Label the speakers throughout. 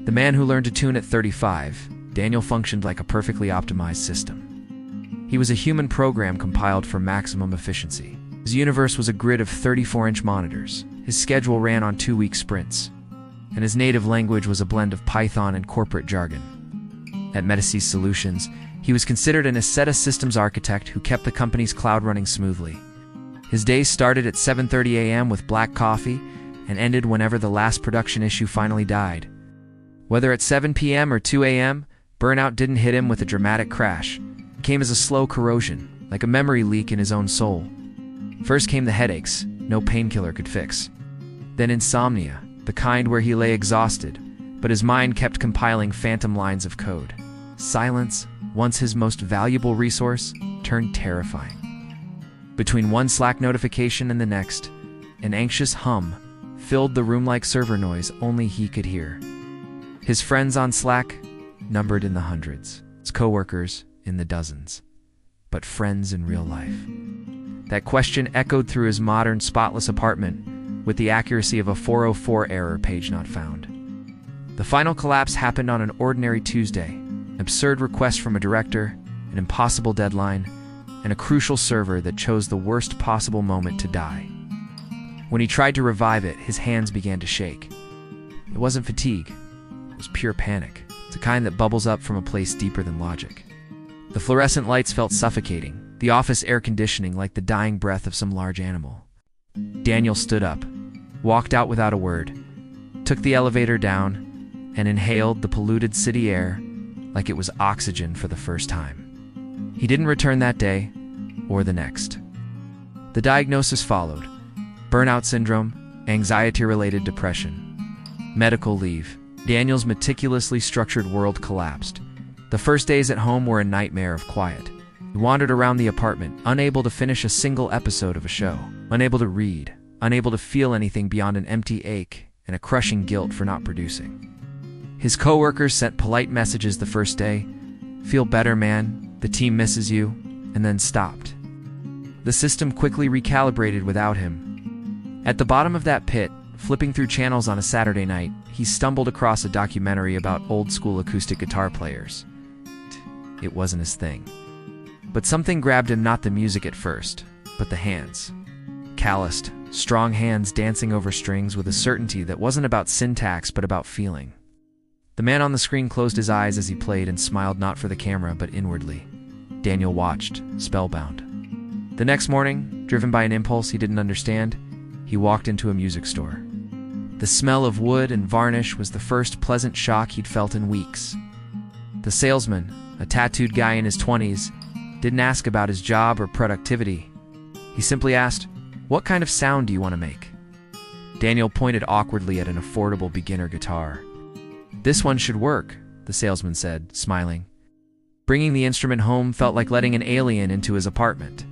Speaker 1: The man who learned to tune at 35, Daniel functioned like a perfectly optimized system. He was a human program compiled for maximum efficiency. His universe was a grid of 34-inch monitors. His schedule ran on 2-week sprints. And his native language was a blend of Python and corporate jargon. At Metasys Solutions, he was considered an Asceta systems architect who kept the company's cloud running smoothly. His days started at 7:30 a.m. with black coffee and ended whenever the last production issue finally died. Whether at 7 p.m. or 2 a.m., burnout didn't hit him with a dramatic crash. It came as a slow corrosion, like a memory leak in his own soul. First came the headaches, no painkiller could fix. Then insomnia, the kind where he lay exhausted, but his mind kept compiling phantom lines of code. Silence, once his most valuable resource, turned terrifying. Between one Slack notification and the next, an anxious hum filled the room like server noise only he could hear. His friends on Slack numbered in the hundreds, his coworkers in the dozens. But friends in real life? That question echoed through his modern, spotless apartment with the accuracy of a 404 error page not found. The final collapse happened on an ordinary Tuesday. An absurd request from a director, an impossible deadline, and a crucial server that chose the worst possible moment to die. When he tried to revive it, his hands began to shake. It wasn't fatigue. It was pure panic. It's a kind that bubbles up from a place deeper than logic. The fluorescent lights felt suffocating, the office air conditioning like the dying breath of some large animal. Daniel stood up, walked out without a word, took the elevator down, and inhaled the polluted city air like it was oxygen for the first time. He didn't return that day, or the next. The diagnosis followed: burnout syndrome, anxiety-related depression, medical leave. Daniel's meticulously structured world collapsed. The first days at home were a nightmare of quiet. He wandered around the apartment, unable to finish a single episode of a show, unable to read, unable to feel anything beyond an empty ache and a crushing guilt for not producing. His coworkers sent polite messages the first day: "Feel better, man, the team misses you," and then stopped. The system quickly recalibrated without him. At the bottom of that pit, flipping through channels on a Saturday night, he stumbled across a documentary about old-school acoustic guitar players. It wasn't his thing. But something grabbed him, not the music at first, but the hands. Calloused, strong hands dancing over strings with a certainty that wasn't about syntax but about feeling. The man on the screen closed his eyes as he played and smiled not for the camera but inwardly. Daniel watched, spellbound. The next morning, driven by an impulse he didn't understand, he walked into a music store. The smell of wood and varnish was the first pleasant shock he'd felt in weeks. The salesman, a tattooed guy in his 20s, didn't ask about his job or productivity. He simply asked, "What kind of sound do you want to make?" Daniel pointed awkwardly at an affordable beginner guitar. "This one should work," the salesman said, smiling. Bringing the instrument home felt like letting an alien into his apartment.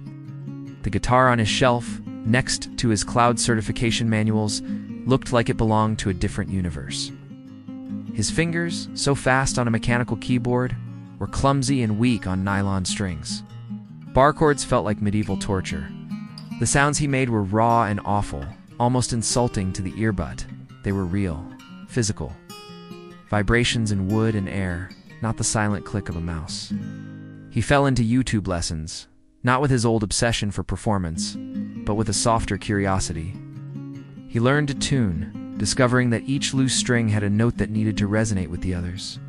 Speaker 1: The guitar on his shelf, next to his cloud certification manuals, looked like it belonged to a different universe. His fingers, so fast on a mechanical keyboard, were clumsy and weak on nylon strings. Bar chords felt like medieval torture. The sounds he made were raw and awful, almost insulting to the earbud. They were real, physical. Vibrations in wood and air, not the silent click of a mouse. He fell into YouTube lessons, not with his old obsession for performance, but with a softer curiosity. He learned to tune, discovering that each loose string had a note that needed to resonate with the others.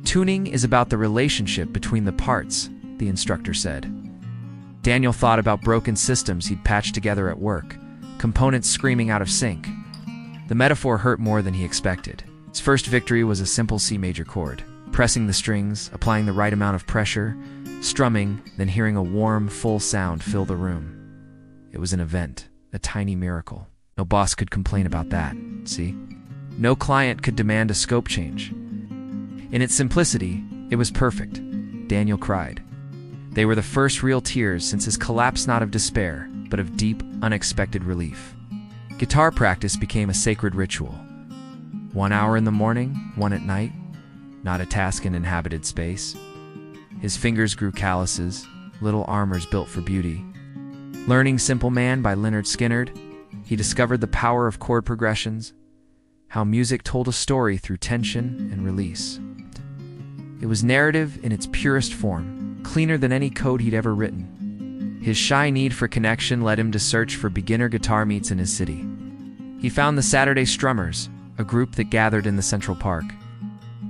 Speaker 1: "Tuning is about the relationship between the parts," the instructor said. Daniel thought about broken systems he'd patched together at work, components screaming out of sync. The metaphor hurt more than he expected. His first victory was a simple C major chord, pressing the strings, applying the right amount of pressure, strumming, then hearing a warm, full sound fill the room. It was an event, a tiny miracle. No boss could complain about that, see? No client could demand a scope change. In its simplicity, it was perfect. Daniel cried. They were the first real tears since his collapse, not of despair, but of deep, unexpected relief. Guitar practice became a sacred ritual. 1 hour in the morning, 1 at night, not a task in inhabited space. His fingers grew calluses, little armors built for beauty. Learning Simple Man by Leonard Skinner, he discovered the power of chord progressions, how music told a story through tension and release. It was narrative in its purest form, cleaner than any code he'd ever written. His shy need for connection led him to search for beginner guitar meets in his city. He found the Saturday Strummers, a group that gathered in the Central Park.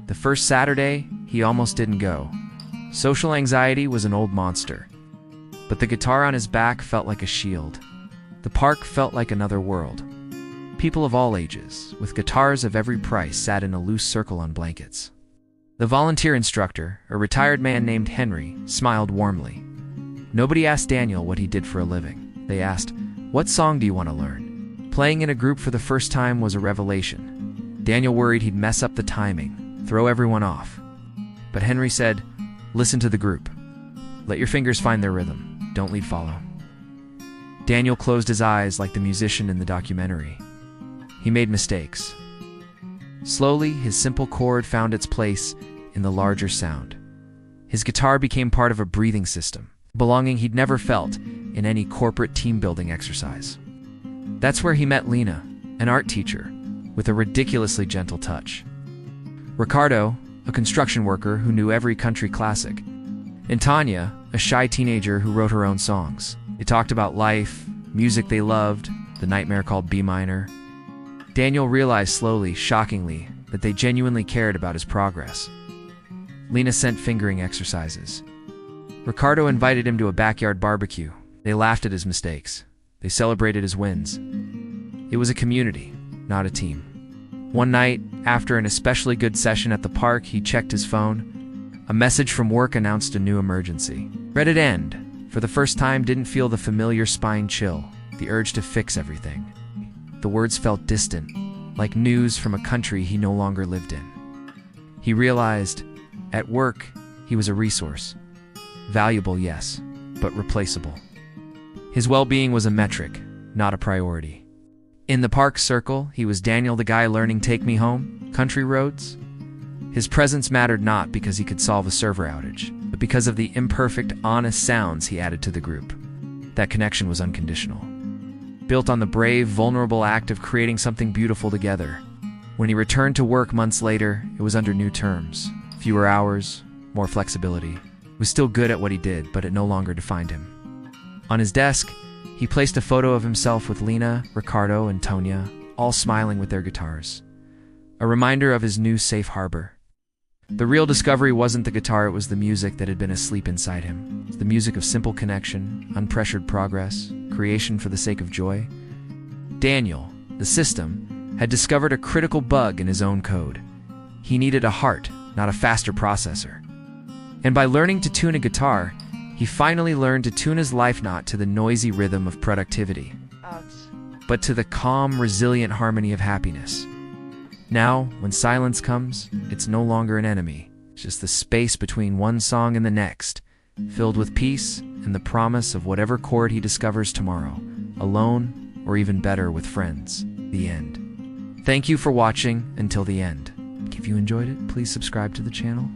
Speaker 1: The first Saturday, he almost didn't go. Social anxiety was an old monster, but the guitar on his back felt like a shield. The park felt like another world. People of all ages, with guitars of every price, sat in a loose circle on blankets. The volunteer instructor, a retired man named Henry, smiled warmly. Nobody asked Daniel what he did for a living. They asked, "What song do you want to learn?" Playing in a group for the first time was a revelation. Daniel worried he'd mess up the timing, throw everyone off. But Henry said, "Listen to the group. Let your fingers find their rhythm. Don't lead follow." Daniel closed his eyes like the musician in the documentary. He made mistakes. Slowly, his simple chord found its place in the larger sound. His guitar became part of a breathing system, belonging he'd never felt in any corporate team-building exercise. That's where he met Lena, an art teacher, with a ridiculously gentle touch. Ricardo, a construction worker who knew every country classic. And Tanya, a shy teenager who wrote her own songs. They talked about life, music they loved, the nightmare called B minor. Daniel realized slowly, shockingly, that they genuinely cared about his progress. Lena sent fingering exercises. Ricardo invited him to a backyard barbecue. They laughed at his mistakes. They celebrated his wins. It was a community, not a team. One night, after an especially good session at the park, he checked his phone. A message from work announced a new emergency. Read it end. For the first time, didn't feel the familiar spine chill, the urge to fix everything. The words felt distant, like news from a country he no longer lived in. He realized, at work, he was a resource. Valuable, yes, but replaceable. His well-being was a metric, not a priority. In the park circle, he was Daniel the guy learning Take Me Home, Country Roads. His presence mattered not because he could solve a server outage, but because of the imperfect, honest sounds he added to the group. That connection was unconditional, built on the brave, vulnerable act of creating something beautiful together. When he returned to work months later, it was under new terms. Fewer hours, more flexibility. He was still good at what he did, but it no longer defined him. On his desk, he placed a photo of himself with Lena, Ricardo, and Tonya, all smiling with their guitars. A reminder of his new safe harbor. The real discovery wasn't the guitar, it was the music that had been asleep inside him. The music of simple connection, unpressured progress, creation for the sake of joy. Daniel, the system, had discovered a critical bug in his own code. He needed a heart, not a faster processor. And by learning to tune a guitar, he finally learned to tune his life not to the noisy rhythm of productivity, but to the calm, resilient harmony of happiness. Now, when silence comes, it's no longer an enemy. It's just the space between one song and the next, filled with peace and the promise of whatever chord he discovers tomorrow, alone or even better with friends. The end. Thank you for watching until the end. If you enjoyed it, please subscribe to the channel.